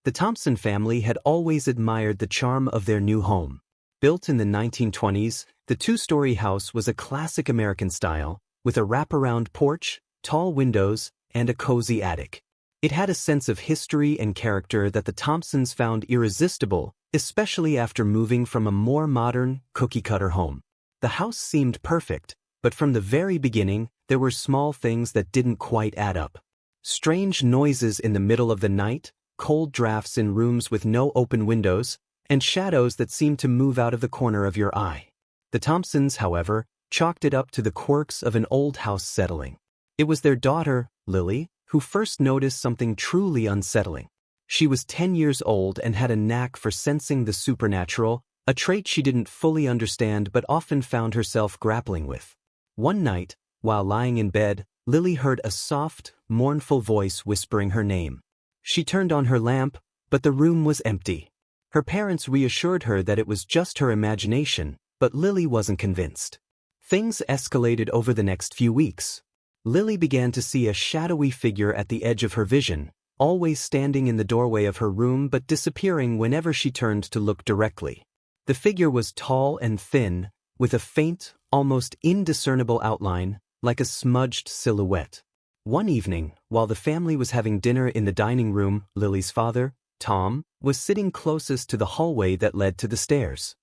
The Thompson family had always admired the charm of their new home. Built in the 1920s, the two-story house was a classic American style, with a wraparound porch, tall windows, and a cozy attic. It had a sense of history and character that the Thompsons found irresistible, especially after moving from a more modern, cookie-cutter home. The house seemed perfect, but from the very beginning, there were small things that didn't quite add up. Strange noises in the middle of the night, cold drafts in rooms with no open windows, and shadows that seemed to move out of the corner of your eye. The Thompsons, however, chalked it up to the quirks of an old house settling. It was their daughter, Lily, who first noticed something truly unsettling. She was 10 years old and had a knack for sensing the supernatural, a trait she didn't fully understand but often found herself grappling with. One night, while lying in bed, Lily heard a soft, mournful voice whispering her name. She turned on her lamp, but the room was empty. Her parents reassured her that it was just her imagination, but Lily wasn't convinced. Things escalated over the next few weeks. Lily began to see a shadowy figure at the edge of her vision, always standing in the doorway of her room but disappearing whenever she turned to look directly. The figure was tall and thin, with a faint, almost indiscernible outline, like a smudged silhouette. One evening, while the family was having dinner in the dining room, Lily's father, Tom, was sitting closest to the hallway that led to the stairs.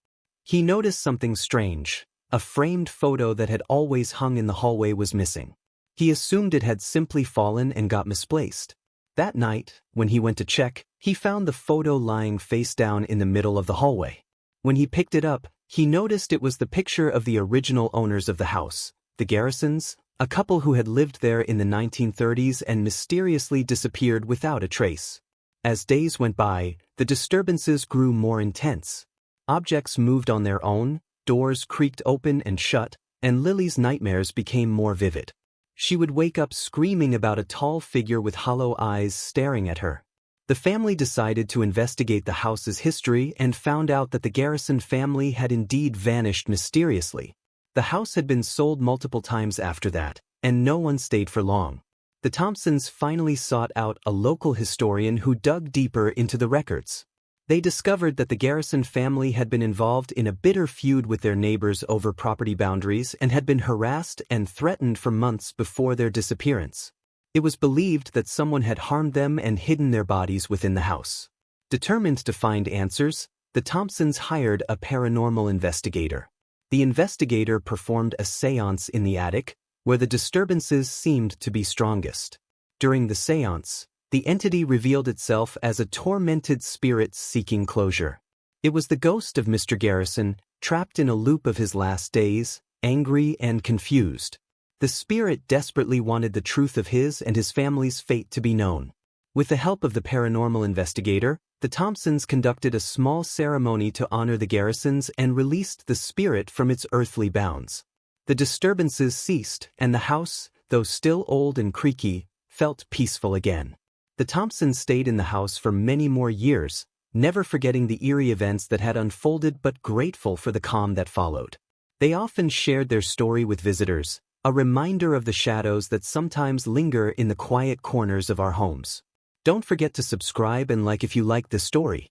He noticed something strange. A framed photo that had always hung in the hallway was missing. He assumed it had simply fallen and got misplaced. That night, when he went to check, he found the photo lying face down in the middle of the hallway. When he picked it up, he noticed it was the picture of the original owners of the house, the Garrisons, a couple who had lived there in the 1930s and mysteriously disappeared without a trace. As days went by, the disturbances grew more intense. Objects moved on their own, doors creaked open and shut, and Lily's nightmares became more vivid. She would wake up screaming about a tall figure with hollow eyes staring at her. The family decided to investigate the house's history and found out that the Garrison family had indeed vanished mysteriously. The house had been sold multiple times after that, and no one stayed for long. The Thompsons finally sought out a local historian who dug deeper into the records. They discovered that the Garrison family had been involved in a bitter feud with their neighbors over property boundaries and had been harassed and threatened for months before their disappearance. It was believed that someone had harmed them and hidden their bodies within the house. Determined to find answers, the Thompsons hired a paranormal investigator. The investigator performed a séance in the attic, where the disturbances seemed to be strongest. During the séance, the entity revealed itself as a tormented spirit seeking closure. It was the ghost of Mr. Garrison, trapped in a loop of his last days, angry and confused. The spirit desperately wanted the truth of his and his family's fate to be known. With the help of the paranormal investigator, the Thompsons conducted a small ceremony to honor the Garrisons and released the spirit from its earthly bounds. The disturbances ceased, and the house, though still old and creaky, felt peaceful again. The Thompsons stayed in the house for many more years, never forgetting the eerie events that had unfolded but grateful for the calm that followed. They often shared their story with visitors, a reminder of the shadows that sometimes linger in the quiet corners of our homes. Don't forget to subscribe and like if you like the story.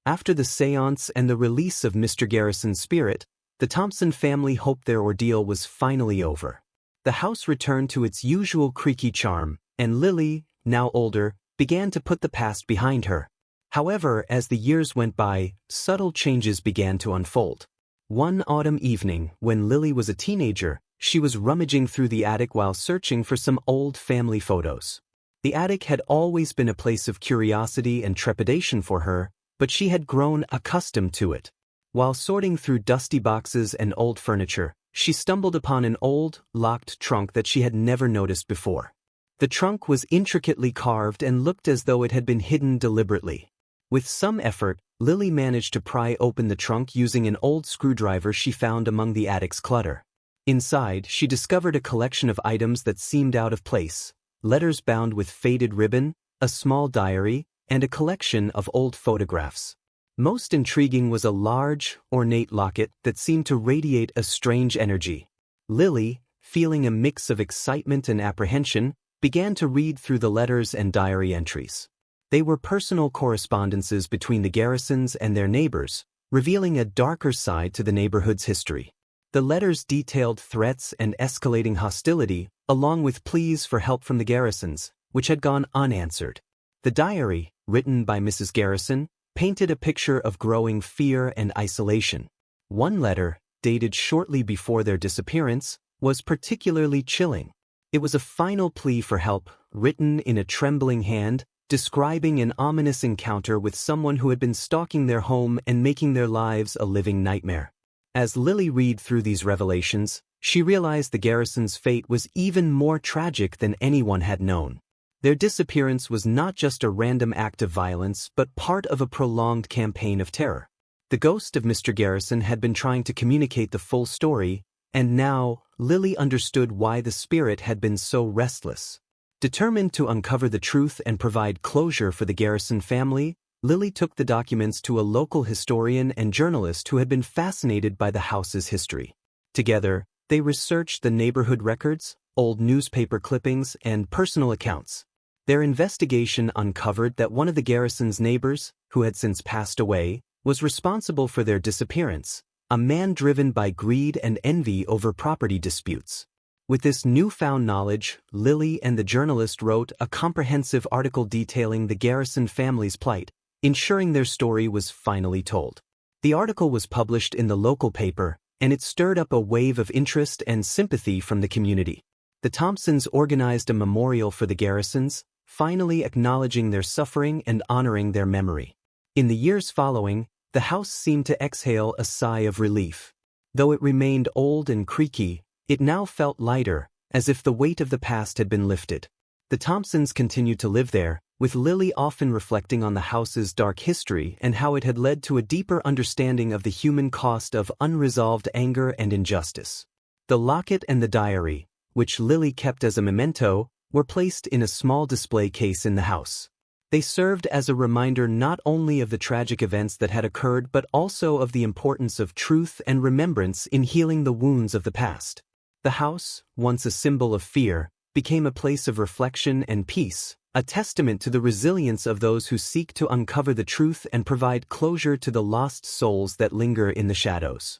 After the séance and the release of Mr. Garrison's spirit, the Thompson family hoped their ordeal was finally over. The house returned to its usual creaky charm, and Lily, now older, began to put the past behind her. However, as the years went by, subtle changes began to unfold. One autumn evening, when Lily was a teenager, she was rummaging through the attic while searching for some old family photos. The attic had always been a place of curiosity and trepidation for her, but she had grown accustomed to it. While sorting through dusty boxes and old furniture, she stumbled upon an old, locked trunk that she had never noticed before. The trunk was intricately carved and looked as though it had been hidden deliberately. With some effort, Lily managed to pry open the trunk using an old screwdriver she found among the attic's clutter. Inside, she discovered a collection of items that seemed out of place: letters bound with faded ribbon, a small diary, and a collection of old photographs. Most intriguing was a large, ornate locket that seemed to radiate a strange energy. Lily, feeling a mix of excitement and apprehension, began to read through the letters and diary entries. They were personal correspondences between the Garrisons and their neighbors, revealing a darker side to the neighborhood's history. The letters detailed threats and escalating hostility, along with pleas for help from the Garrisons, which had gone unanswered. The diary, written by Mrs. Garrison, painted a picture of growing fear and isolation. One letter, dated shortly before their disappearance, was particularly chilling. It was a final plea for help, written in a trembling hand, describing an ominous encounter with someone who had been stalking their home and making their lives a living nightmare. As Lily read through these revelations, she realized the Garrisons' fate was even more tragic than anyone had known. Their disappearance was not just a random act of violence but part of a prolonged campaign of terror. The ghost of Mr. Garrison had been trying to communicate the full story, and now Lily understood why the spirit had been so restless. Determined to uncover the truth and provide closure for the Garrison family, Lily took the documents to a local historian and journalist who had been fascinated by the house's history. Together, they researched the neighborhood records, old newspaper clippings, and personal accounts. Their investigation uncovered that one of the Garrisons' neighbors, who had since passed away, was responsible for their disappearance, a man driven by greed and envy over property disputes. With this newfound knowledge, Lily and the journalist wrote a comprehensive article detailing the Garrison family's plight, ensuring their story was finally told. The article was published in the local paper, and it stirred up a wave of interest and sympathy from the community. The Thompsons organized a memorial for the Garrisons, finally acknowledging their suffering and honoring their memory. In the years following, the house seemed to exhale a sigh of relief. Though it remained old and creaky, it now felt lighter, as if the weight of the past had been lifted. The Thompsons continued to live there, with Lily often reflecting on the house's dark history and how it had led to a deeper understanding of the human cost of unresolved anger and injustice. The locket and the diary, which Lily kept as a memento, were placed in a small display case in the house. They served as a reminder not only of the tragic events that had occurred but also of the importance of truth and remembrance in healing the wounds of the past. The house, once a symbol of fear, became a place of reflection and peace, a testament to the resilience of those who seek to uncover the truth and provide closure to the lost souls that linger in the shadows.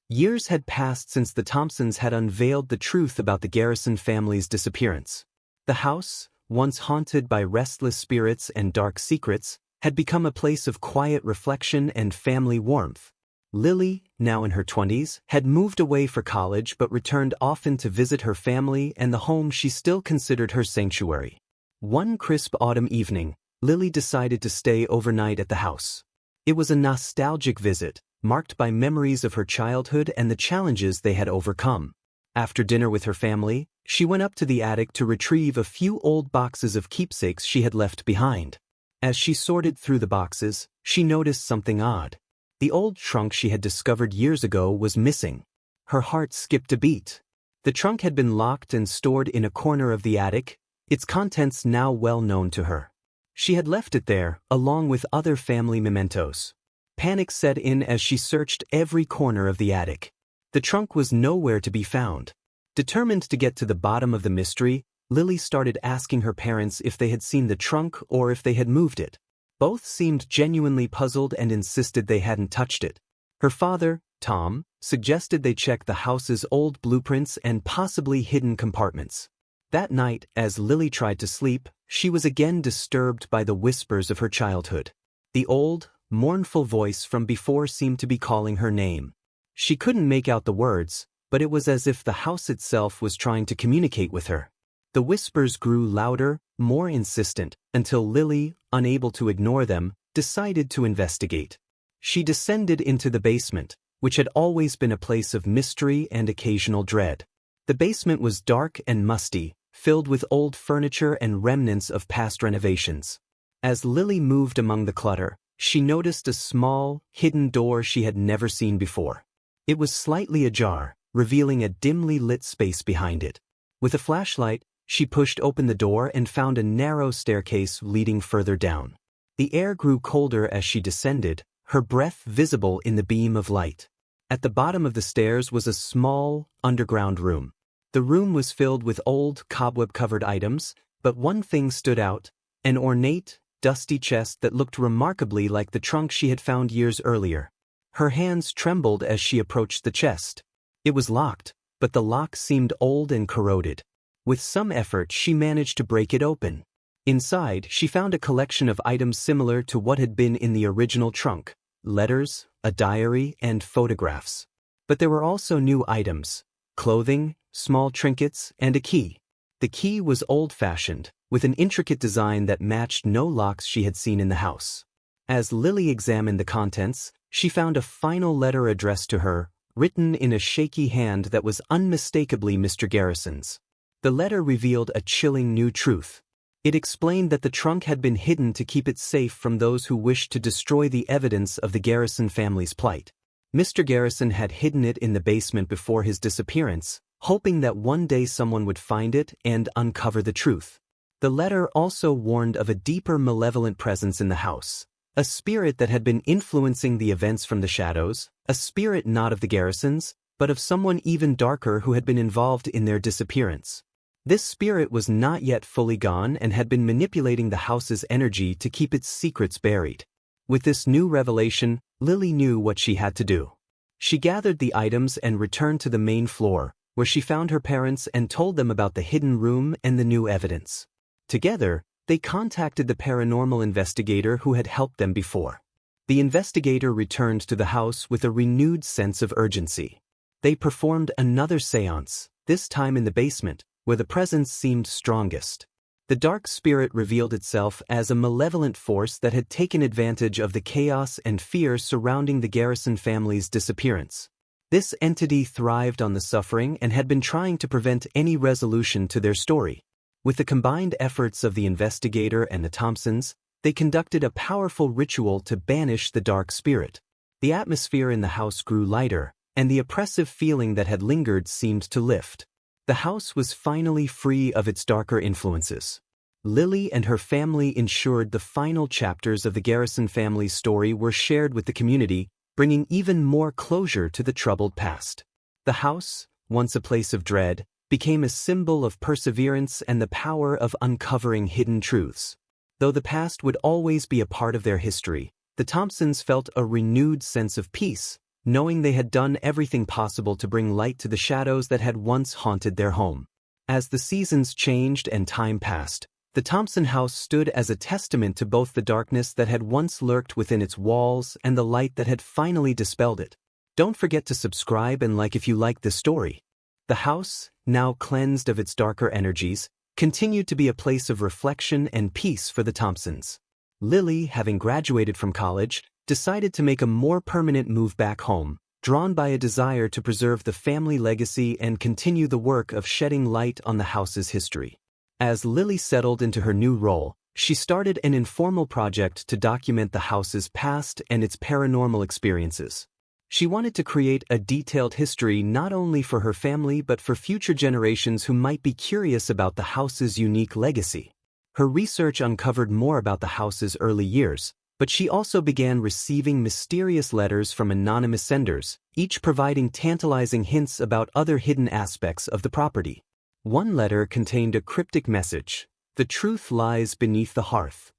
Years had passed since the Thompsons had unveiled the truth about the Garrison family's disappearance. The house, once haunted by restless spirits and dark secrets, had become a place of quiet reflection and family warmth. Lily, now in her 20s, had moved away for college but returned often to visit her family and the home she still considered her sanctuary. One crisp autumn evening, Lily decided to stay overnight at the house. It was a nostalgic visit, marked by memories of her childhood and the challenges they had overcome. After dinner with her family, she went up to the attic to retrieve a few old boxes of keepsakes she had left behind. As she sorted through the boxes, she noticed something odd. The old trunk she had discovered years ago was missing. Her heart skipped a beat. The trunk had been locked and stored in a corner of the attic, its contents now well known to her. She had left it there, along with other family mementos. Panic set in as she searched every corner of the attic. The trunk was nowhere to be found. Determined to get to the bottom of the mystery, Lily started asking her parents if they had seen the trunk or if they had moved it. Both seemed genuinely puzzled and insisted they hadn't touched it. Her father, Tom, suggested they check the house's old blueprints and possibly hidden compartments. That night, as Lily tried to sleep, she was again disturbed by the whispers of her childhood. The old, mournful voice from before seemed to be calling her name. She couldn't make out the words, but it was as if the house itself was trying to communicate with her. The whispers grew louder, more insistent, until Lily, unable to ignore them, decided to investigate. She descended into the basement, which had always been a place of mystery and occasional dread. The basement was dark and musty, filled with old furniture and remnants of past renovations. As Lily moved among the clutter, she noticed a small, hidden door she had never seen before. It was slightly ajar, revealing a dimly lit space behind it. With a flashlight, she pushed open the door and found a narrow staircase leading further down. The air grew colder as she descended, her breath visible in the beam of light. At the bottom of the stairs was a small, underground room. The room was filled with old, cobweb-covered items, but one thing stood out: an ornate, dusty chest that looked remarkably like the trunk she had found years earlier. Her hands trembled as she approached the chest. It was locked, but the lock seemed old and corroded. With some effort, she managed to break it open. Inside, she found a collection of items similar to what had been in the original trunk: letters, a diary, and photographs. But there were also new items: clothing, small trinkets, and a key. The key was old-fashioned, with an intricate design that matched no locks she had seen in the house. As Lily examined the contents, she found a final letter addressed to her, written in a shaky hand that was unmistakably Mr. Garrison's. The letter revealed a chilling new truth. It explained that the trunk had been hidden to keep it safe from those who wished to destroy the evidence of the Garrison family's plight. Mr. Garrison had hidden it in the basement before his disappearance, hoping that one day someone would find it and uncover the truth. The letter also warned of a deeper malevolent presence in the house, a spirit that had been influencing the events from the shadows, a spirit not of the Garrisons, but of someone even darker who had been involved in their disappearance. This spirit was not yet fully gone and had been manipulating the house's energy to keep its secrets buried. With this new revelation, Lily knew what she had to do. She gathered the items and returned to the main floor, where she found her parents and told them about the hidden room and the new evidence. Together, they contacted the paranormal investigator who had helped them before. The investigator returned to the house with a renewed sense of urgency. They performed another séance, this time in the basement, where the presence seemed strongest. The dark spirit revealed itself as a malevolent force that had taken advantage of the chaos and fear surrounding the Garrison family's disappearance. This entity thrived on the suffering and had been trying to prevent any resolution to their story. With the combined efforts of the investigator and the Thompsons, they conducted a powerful ritual to banish the dark spirit. The atmosphere in the house grew lighter, and the oppressive feeling that had lingered seemed to lift. The house was finally free of its darker influences. Lily and her family ensured the final chapters of the Garrison family's story were shared with the community, bringing even more closure to the troubled past. The house, once a place of dread, became a symbol of perseverance and the power of uncovering hidden truths. Though the past would always be a part of their history, the Thompsons felt a renewed sense of peace, knowing they had done everything possible to bring light to the shadows that had once haunted their home. As the seasons changed and time passed, the Thompson house stood as a testament to both the darkness that had once lurked within its walls and the light that had finally dispelled it. Don't forget to subscribe and like if you liked this story. The house, now cleansed of its darker energies, continued to be a place of reflection and peace for the Thompsons. Lily, having graduated from college, decided to make a more permanent move back home, drawn by a desire to preserve the family legacy and continue the work of shedding light on the house's history. As Lily settled into her new role, she started an informal project to document the house's past and its paranormal experiences. She wanted to create a detailed history not only for her family but for future generations who might be curious about the house's unique legacy. Her research uncovered more about the house's early years, but she also began receiving mysterious letters from anonymous senders, each providing tantalizing hints about other hidden aspects of the property. One letter contained a cryptic message: "The truth lies beneath the hearth."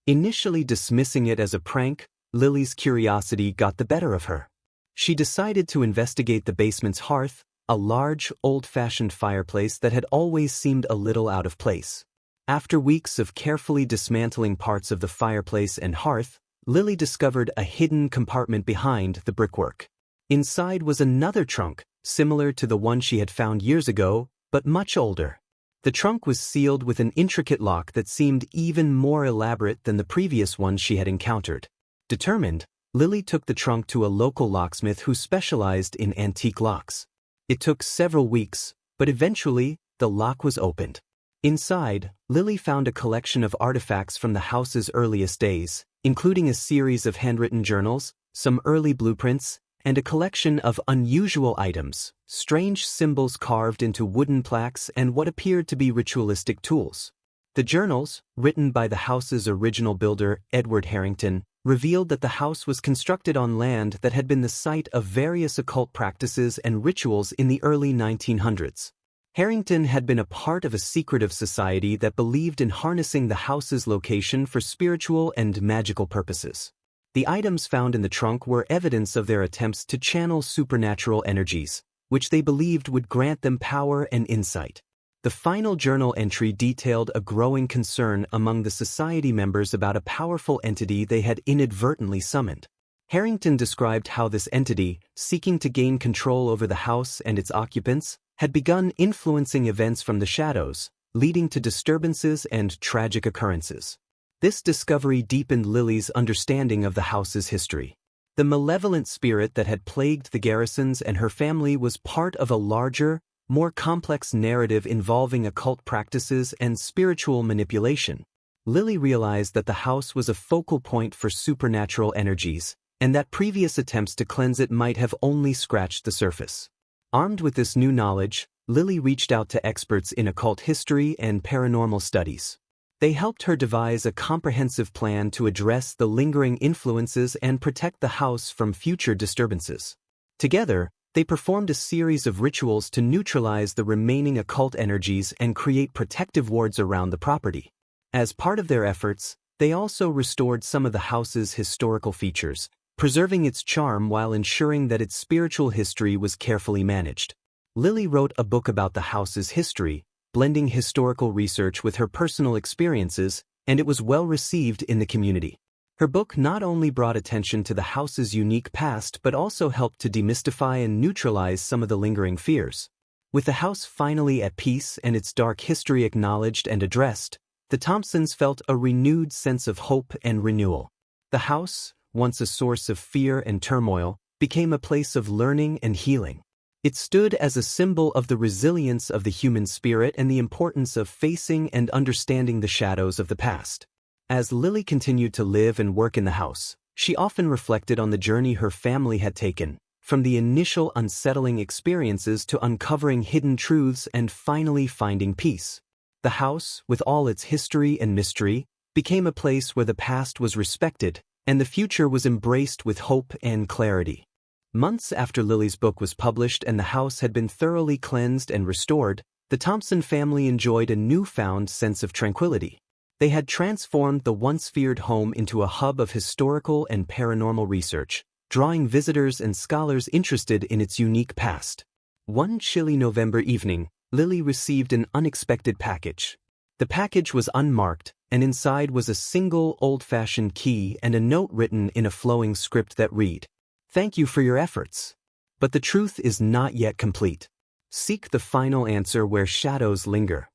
Initially dismissing it as a prank, Lily's curiosity got the better of her. She decided to investigate the basement's hearth, a large, old-fashioned fireplace that had always seemed a little out of place. After weeks of carefully dismantling parts of the fireplace and hearth, Lily discovered a hidden compartment behind the brickwork. Inside was another trunk, similar to the one she had found years ago, but much older. The trunk was sealed with an intricate lock that seemed even more elaborate than the previous one she had encountered. Determined, Lily took the trunk to a local locksmith who specialized in antique locks. It took several weeks, but eventually, the lock was opened. Inside, Lily found a collection of artifacts from the house's earliest days, including a series of handwritten journals, some early blueprints, and a collection of unusual items, strange symbols carved into wooden plaques and what appeared to be ritualistic tools. The journals, written by the house's original builder, Edward Harrington, revealed that the house was constructed on land that had been the site of various occult practices and rituals in the early 1900s. Harrington had been a part of a secretive society that believed in harnessing the house's location for spiritual and magical purposes. The items found in the trunk were evidence of their attempts to channel supernatural energies, which they believed would grant them power and insight. The final journal entry detailed a growing concern among the society members about a powerful entity they had inadvertently summoned. Harrington described how this entity, seeking to gain control over the house and its occupants, had begun influencing events from the shadows, leading to disturbances and tragic occurrences. This discovery deepened Lily's understanding of the house's history. The malevolent spirit that had plagued the Garrisons and her family was part of a larger, more complex narrative involving occult practices and spiritual manipulation. Lily realized that the house was a focal point for supernatural energies, and that previous attempts to cleanse it might have only scratched the surface. Armed with this new knowledge, Lily reached out to experts in occult history and paranormal studies. They helped her devise a comprehensive plan to address the lingering influences and protect the house from future disturbances. Together, they performed a series of rituals to neutralize the remaining occult energies and create protective wards around the property. As part of their efforts, they also restored some of the house's historical features, preserving its charm while ensuring that its spiritual history was carefully managed. Lily wrote a book about the house's history, blending historical research with her personal experiences, and it was well received in the community. Her book not only brought attention to the house's unique past but also helped to demystify and neutralize some of the lingering fears. With the house finally at peace and its dark history acknowledged and addressed, the Thompsons felt a renewed sense of hope and renewal. The house, once a source of fear and turmoil, became a place of learning and healing. It stood as a symbol of the resilience of the human spirit and the importance of facing and understanding the shadows of the past. As Lily continued to live and work in the house, she often reflected on the journey her family had taken, from the initial unsettling experiences to uncovering hidden truths and finally finding peace. The house, with all its history and mystery, became a place where the past was respected and the future was embraced with hope and clarity. Months after Lily's book was published and the house had been thoroughly cleansed and restored, the Thompson family enjoyed a newfound sense of tranquility. They had transformed the once feared home into a hub of historical and paranormal research, drawing visitors and scholars interested in its unique past. One chilly November evening, Lily received an unexpected package. The package was unmarked, and inside was a single old-fashioned key and a note written in a flowing script that read, "Thank you for your efforts. But the truth is not yet complete. Seek the final answer where shadows linger."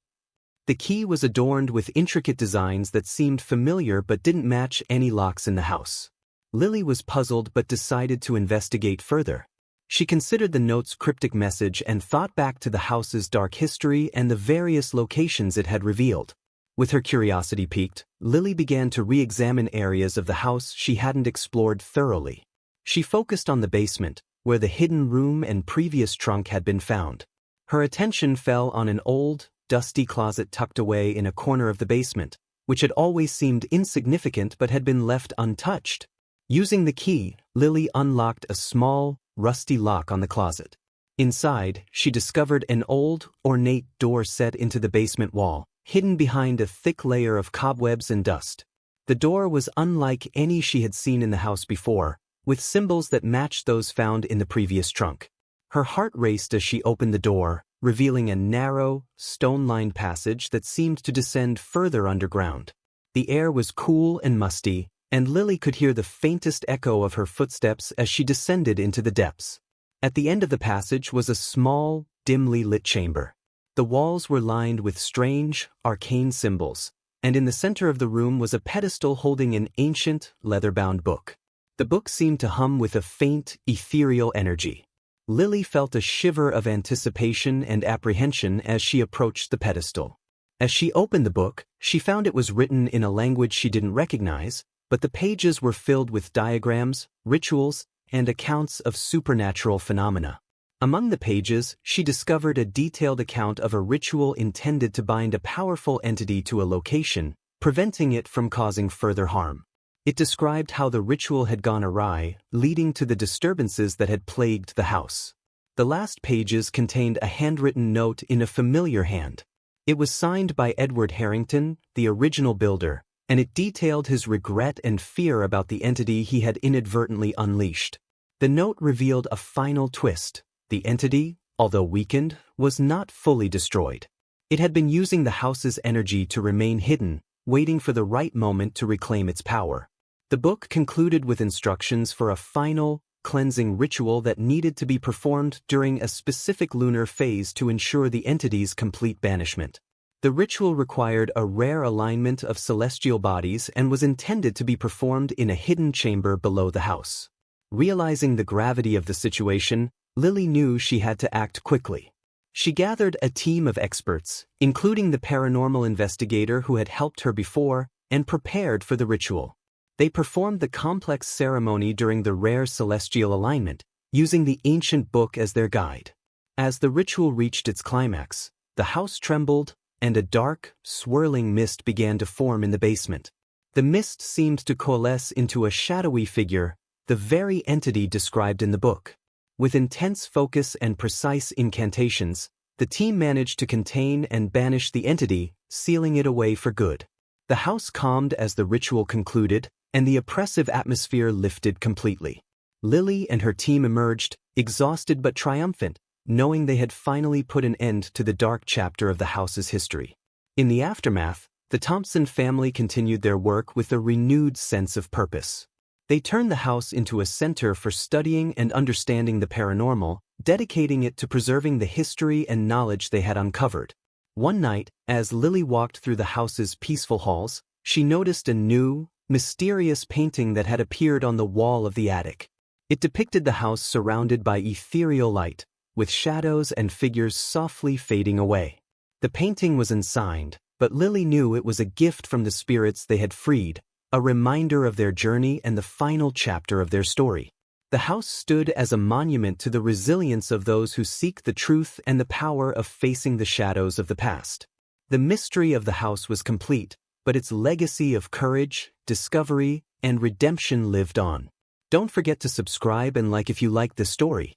The key was adorned with intricate designs that seemed familiar but didn't match any locks in the house. Lily was puzzled but decided to investigate further. She considered the note's cryptic message and thought back to the house's dark history and the various locations it had revealed. With her curiosity piqued, Lily began to re-examine areas of the house she hadn't explored thoroughly. She focused on the basement, where the hidden room and previous trunk had been found. Her attention fell on an old, dusty closet tucked away in a corner of the basement, which had always seemed insignificant but had been left untouched. Using the key, Lily unlocked a small, rusty lock on the closet. Inside, she discovered an old, ornate door set into the basement wall, hidden behind a thick layer of cobwebs and dust. The door was unlike any she had seen in the house before, with symbols that matched those found in the previous trunk. Her heart raced as she opened the door, revealing a narrow, stone-lined passage that seemed to descend further underground. The air was cool and musty, and Lily could hear the faintest echo of her footsteps as she descended into the depths. At the end of the passage was a small, dimly lit chamber. The walls were lined with strange, arcane symbols, and in the center of the room was a pedestal holding an ancient, leather-bound book. The book seemed to hum with a faint, ethereal energy. Lily felt a shiver of anticipation and apprehension as she approached the pedestal. As she opened the book, she found it was written in a language she didn't recognize, but the pages were filled with diagrams, rituals, and accounts of supernatural phenomena. Among the pages, she discovered a detailed account of a ritual intended to bind a powerful entity to a location, preventing it from causing further harm. It described how the ritual had gone awry, leading to the disturbances that had plagued the house. The last pages contained a handwritten note in a familiar hand. It was signed by Edward Harrington, the original builder, and it detailed his regret and fear about the entity he had inadvertently unleashed. The note revealed a final twist. The entity, although weakened, was not fully destroyed. It had been using the house's energy to remain hidden, waiting for the right moment to reclaim its power. The book concluded with instructions for a final, cleansing ritual that needed to be performed during a specific lunar phase to ensure the entity's complete banishment. The ritual required a rare alignment of celestial bodies and was intended to be performed in a hidden chamber below the house. Realizing the gravity of the situation, Lily knew she had to act quickly. She gathered a team of experts, including the paranormal investigator who had helped her before, and prepared for the ritual. They performed the complex ceremony during the rare celestial alignment, using the ancient book as their guide. As the ritual reached its climax, the house trembled, and a dark, swirling mist began to form in the basement. The mist seemed to coalesce into a shadowy figure, the very entity described in the book. With intense focus and precise incantations, the team managed to contain and banish the entity, sealing it away for good. The house calmed as the ritual concluded, and the oppressive atmosphere lifted completely. Lily and her team emerged, exhausted but triumphant, knowing they had finally put an end to the dark chapter of the house's history. In the aftermath, the Thompson family continued their work with a renewed sense of purpose. They turned the house into a center for studying and understanding the paranormal, dedicating it to preserving the history and knowledge they had uncovered. One night, as Lily walked through the house's peaceful halls, she noticed a new, mysterious painting that had appeared on the wall of the attic. It depicted the house surrounded by ethereal light, with shadows and figures softly fading away. The painting was unsigned, but Lily knew it was a gift from the spirits they had freed, a reminder of their journey and the final chapter of their story. The house stood as a monument to the resilience of those who seek the truth and the power of facing the shadows of the past. The mystery of the house was complete, but its legacy of courage, discovery, and redemption lived on. Don't forget to subscribe and like if you like this story.